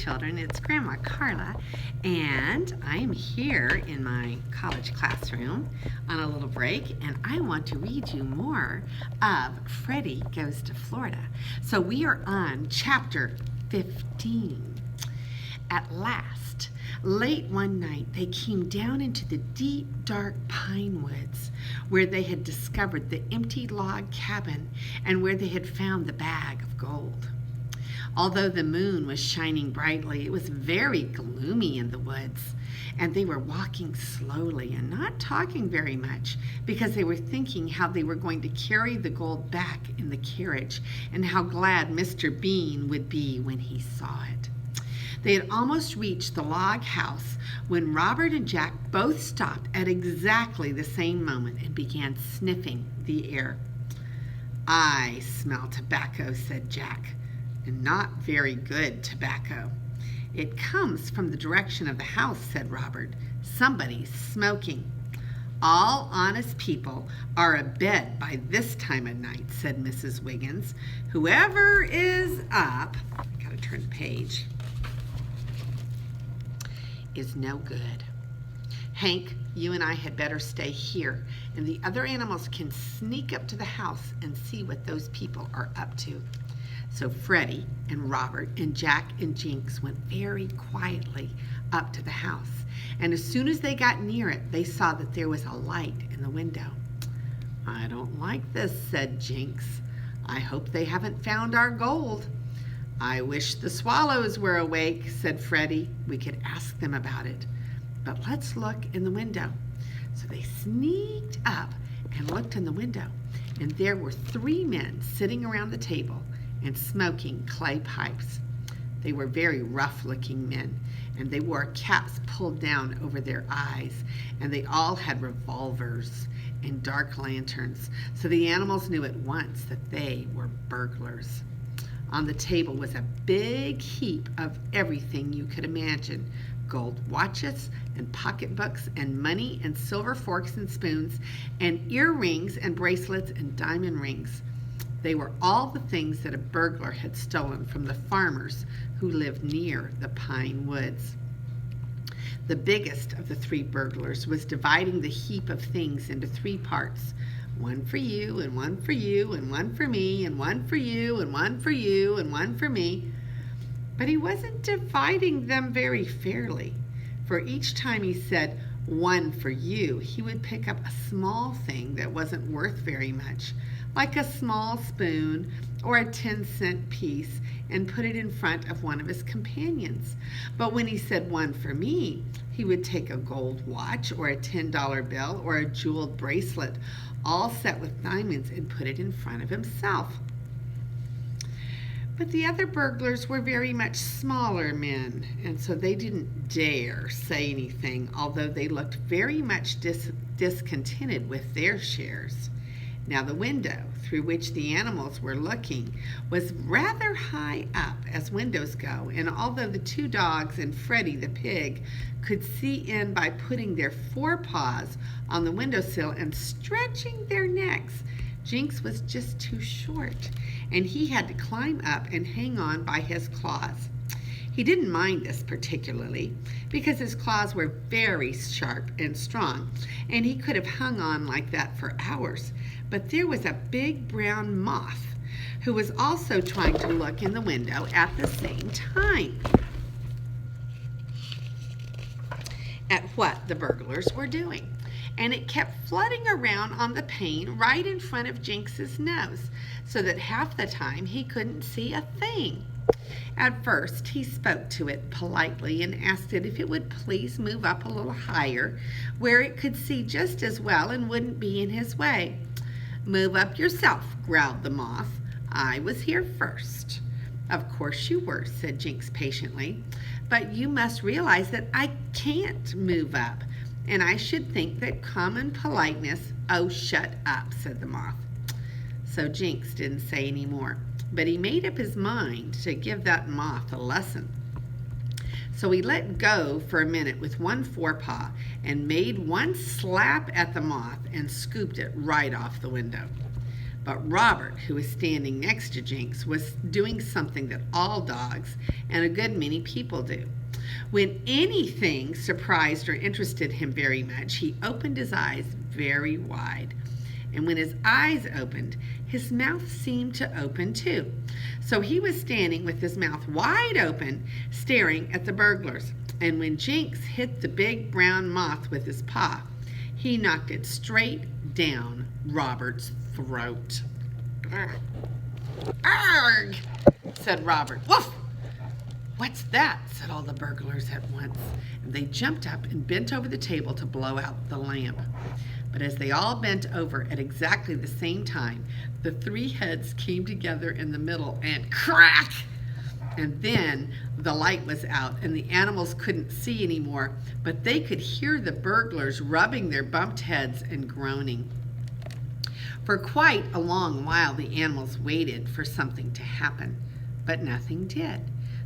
children. It's Grandma Carla, and I'm here in my college classroom on a little break, and I want to read you more of Freddy Goes to Florida. So we are on chapter 15. At last, late one night, they came down into the deep, dark pine woods where they had discovered the empty log cabin and where they had found the bag of gold. Although the moon was shining brightly, it was very gloomy in the woods, and they were walking slowly and not talking very much because they were thinking how they were going to carry the gold back in the carriage and how glad Mr. Bean would be when he saw it. They had almost reached the log house when Robert and Jack both stopped at exactly the same moment and began sniffing the air. "I smell tobacco," said Jack. "And not very good tobacco." "It comes from the direction of the house," said Robert. "Somebody's smoking." "All honest people are abed by this time of night," said Mrs. Wiggins. "Whoever is up," I gotta turn the page, "is no good. Hank, you and I had better stay here, and the other animals can sneak up to the house and see what those people are up to." So Freddy and Robert and Jack and Jinx went very quietly up to the house, and as soon as they got near it, they saw that there was a light in the window. "I don't like this," said Jinx. "I hope they haven't found our gold." "I wish the swallows were awake," said Freddy. "We could ask them about it. But let's look in the window." So they sneaked up and looked in the window, and there were 3 men sitting around the table and smoking clay pipes. They were very rough-looking men, and they wore caps pulled down over their eyes, and they all had revolvers and dark lanterns, so the animals knew at once that they were burglars. On the table was a big heap of everything you could imagine: gold watches and pocketbooks and money and silver forks and spoons and earrings and bracelets and diamond rings. They were all the things that a burglar had stolen from the farmers who lived near the pine woods. The biggest of the 3 burglars was dividing the heap of things into 3 parts: one for you, and one for you, and one for me, and one for you, and one for you, and one for me. But he wasn't dividing them very fairly, for each time he said, "one for you," he would pick up a small thing that wasn't worth very much, like a small spoon or a 10-cent piece, and put it in front of one of his companions. But when he said, "one for me," he would take a gold watch or a $10 bill or a jeweled bracelet, all set with diamonds, and put it in front of himself. But the other burglars were very much smaller men, and so they didn't dare say anything, although they looked very much discontented with their shares. Now the window through which the animals were looking was rather high up, as windows go, and although the 2 dogs and Freddy the pig could see in by putting their 4 paws on the windowsill and stretching their necks, Jinx was just too short, and he had to climb up and hang on by his claws. He didn't mind this particularly, because his claws were very sharp and strong, and he could have hung on like that for hours. But there was a big brown moth who was also trying to look in the window at the same time at what the burglars were doing. And it kept floating around on the pane right in front of Jinx's nose, so that half the time he couldn't see a thing. At first, he spoke to it politely and asked it if it would please move up a little higher, where it could see just as well and wouldn't be in his way. "Move up yourself," growled the moth. "I was here first." "Of course you were," said Jinx patiently, "but you must realize that I can't move up, and I should think that common politeness—" "Oh, shut up," said the moth. So Jinx didn't say any more, but he made up his mind to give that moth a lesson. So he let go for a minute with one forepaw and made one slap at the moth and scooped it right off the window. But Robert, who was standing next to Jinx, was doing something that all dogs and a good many people do. When anything surprised or interested him very much, he opened his eyes very wide. And when his eyes opened, his mouth seemed to open too. So he was standing with his mouth wide open, staring at the burglars. And when Jinx hit the big brown moth with his paw, he knocked it straight down Robert's throat. "Arg!" said Robert. "Woof! What's that?" said all the burglars at once. And they jumped up and bent over the table to blow out the lamp. But as they all bent over at exactly the same time, the three heads came together in the middle and crack! And then the light was out and the animals couldn't see anymore, but they could hear the burglars rubbing their bumped heads and groaning. For quite a long while the animals waited for something to happen, but nothing did.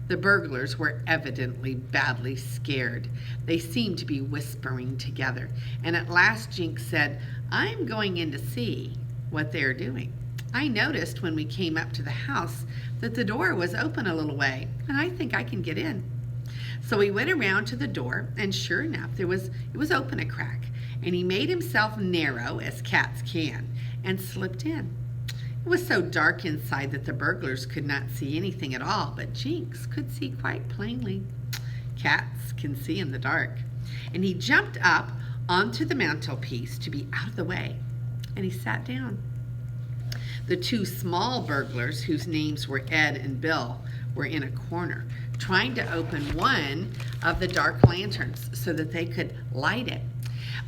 The burglars were evidently badly scared. They seemed to be whispering together, and at last Jinx said, "I'm going in to see what they're doing. I noticed when we came up to the house that the door was open a little way, and I think I can get in." So he went around to the door, and sure enough, it was open a crack, and he made himself narrow, as cats can, and slipped in. It was so dark inside that the burglars could not see anything at all, but Jinx could see quite plainly. Cats can see in the dark. And he jumped up onto the mantelpiece to be out of the way, and he sat down. The two small burglars, whose names were Ed and Bill, were in a corner, trying to open one of the dark lanterns so that they could light it.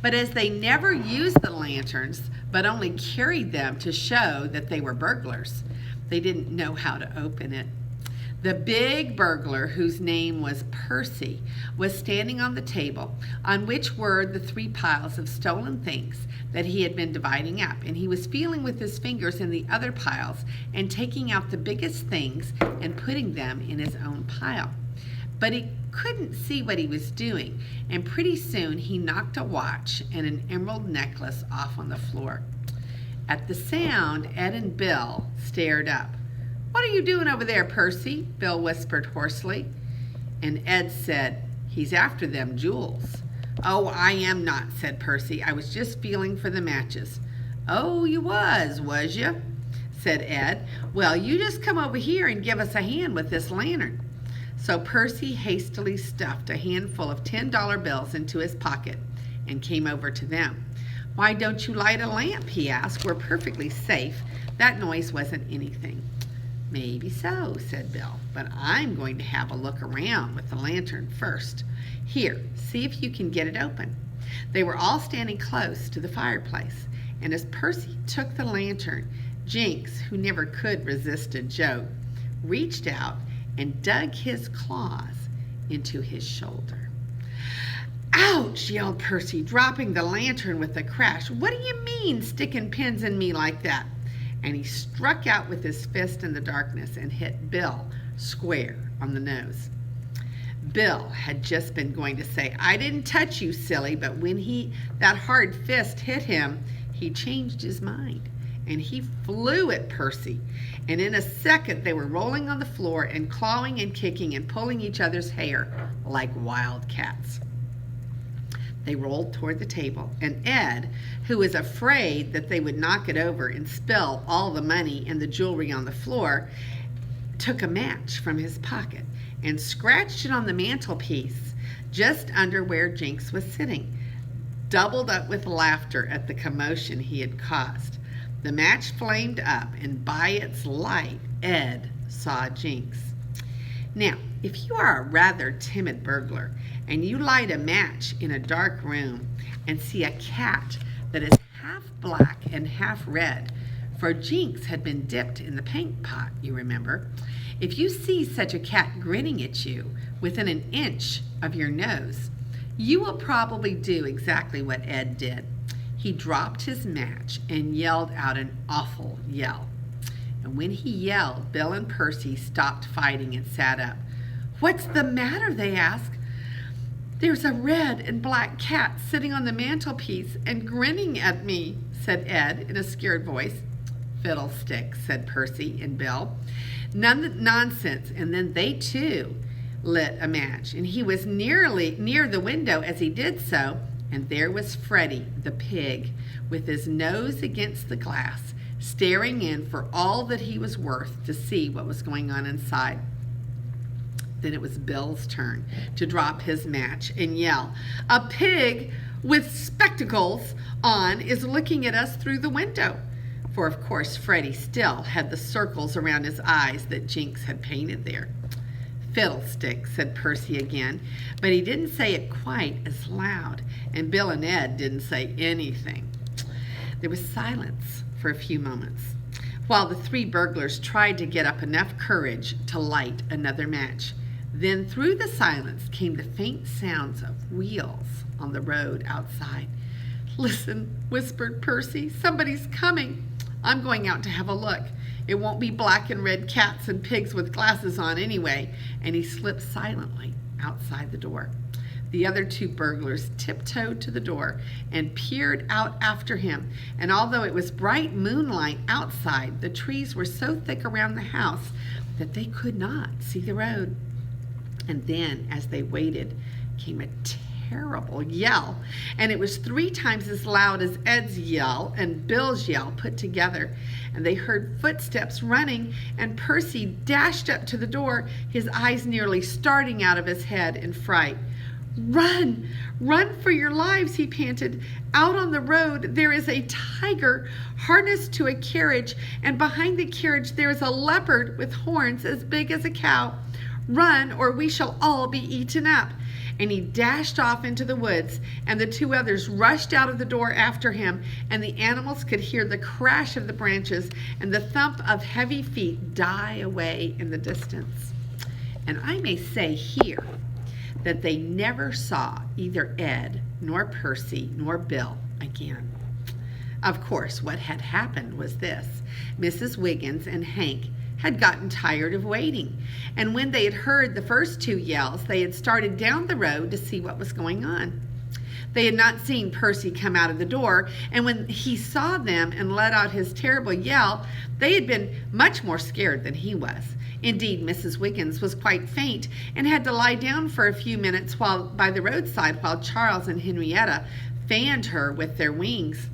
But as they never used the lanterns, but only carried them to show that they were burglars, they didn't know how to open it. The big burglar, whose name was Percy, was standing on the table on which were the 3 piles of stolen things that he had been dividing up, and he was feeling with his fingers in the other piles and taking out the biggest things and putting them in his own pile. But he couldn't see what he was doing, and pretty soon he knocked a watch and an emerald necklace off on the floor. At the sound, Ed and Bill stared up. "What are you doing over there, Percy?" Bill whispered hoarsely. And Ed said, "He's after them jewels." "Oh, I am not," said Percy. "I was just feeling for the matches." "Oh, you was you?" said Ed. "Well, you just come over here and give us a hand with this lantern." So Percy hastily stuffed a handful of $10 bills into his pocket and came over to them. "Why don't you light a lamp?" he asked. "We're perfectly safe. That noise wasn't anything." "Maybe so," said Bill, "but I'm going to have a look around with the lantern first. Here, see if you can get it open." They were all standing close to the fireplace, and as Percy took the lantern, Jinx, who never could resist a joke, reached out and dug his claws into his shoulder. "Ouch!" yelled Percy, dropping the lantern with a crash. "What do you mean, sticking pins in me like that?" And he struck out with his fist in the darkness and hit Bill square on the nose. Bill had just been going to say, "I didn't touch you, silly," but when that hard fist hit him, he changed his mind, and he flew at Percy. And in a second, they were rolling on the floor and clawing and kicking and pulling each other's hair like wild cats. They rolled toward the table, and Ed, who was afraid that they would knock it over and spill all the money and the jewelry on the floor, took a match from his pocket and scratched it on the mantelpiece just under where Jinx was sitting, doubled up with laughter at the commotion he had caused. The match flamed up, and by its light, Ed saw Jinx. Now, if you are a rather timid burglar and you light a match in a dark room and see a cat that is half black and half red, for Jinx had been dipped in the paint pot, you remember. If you see such a cat grinning at you within an inch of your nose, you will probably do exactly what Ed did. He dropped his match and yelled out an awful yell. And when he yelled, Bill and Percy stopped fighting and sat up. "What's the matter?" they asked. "There's a red and black cat sitting on the mantelpiece and grinning at me," said Ed in a scared voice. Fiddlesticks, said Percy and Bill. Nonsense. And then they too lit a match, and he was nearly near the window as he did so, and there was Freddy the pig with his nose against the glass, staring in for all that he was worth to see what was going on inside. Then it was Bill's turn to drop his match and yell, "A pig with spectacles on is looking at us through the window." For of course Freddy still had the circles around his eyes that Jinx had painted there. "Fiddlesticks," said Percy again, but he didn't say it quite as loud, and Bill and Ed didn't say anything. There was silence for a few moments, while the three burglars tried to get up enough courage to light another match. Then through the silence came the faint sounds of wheels on the road outside. "Listen," whispered Percy, "somebody's coming. I'm going out to have a look. It won't be black and red cats and pigs with glasses on anyway," and he slipped silently outside the door. The other two burglars tiptoed to the door and peered out after him, and although it was bright moonlight outside, the trees were so thick around the house that they could not see the road. And then, as they waited, came a terrible yell, and it was 3 times as loud as Ed's yell and Bill's yell put together. And they heard footsteps running, and Percy dashed up to the door, his eyes nearly starting out of his head in fright. "Run! Run for your lives!" he panted. "Out on the road there is a tiger harnessed to a carriage, and behind the carriage there is a leopard with horns as big as a cow. Run, or we shall all be eaten up." And he dashed off into the woods, and the 2 others rushed out of the door after him, and the animals could hear the crash of the branches and the thump of heavy feet die away in the distance. And I may say here that they never saw either Ed nor Percy nor Bill again. Of course, what had happened was this: Mrs. Wiggins and Hank had gotten tired of waiting, and when they had heard the first 2 yells, they had started down the road to see what was going on. They had not seen Percy come out of the door, and when he saw them and let out his terrible yell, they had been much more scared than he was. Indeed, Mrs. Wiggins was quite faint and had to lie down for a few minutes by the roadside while Charles and Henrietta fanned her with their wings.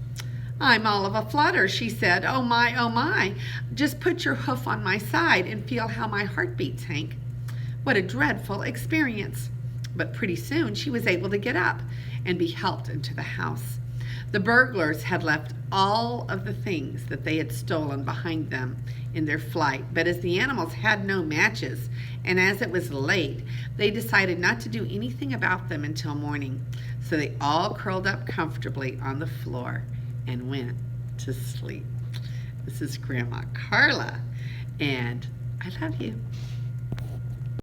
"I'm all of a flutter," she said. Oh my. Just put your hoof on my side and feel how my heart beats, Hank." What a dreadful experience. But pretty soon she was able to get up and be helped into the house. The burglars had left all of the things that they had stolen behind them in their flight, but as the animals had no matches, and as it was late, they decided not to do anything about them until morning. So they all curled up comfortably on the floor and went to sleep. This is Grandma Carla, and I love you.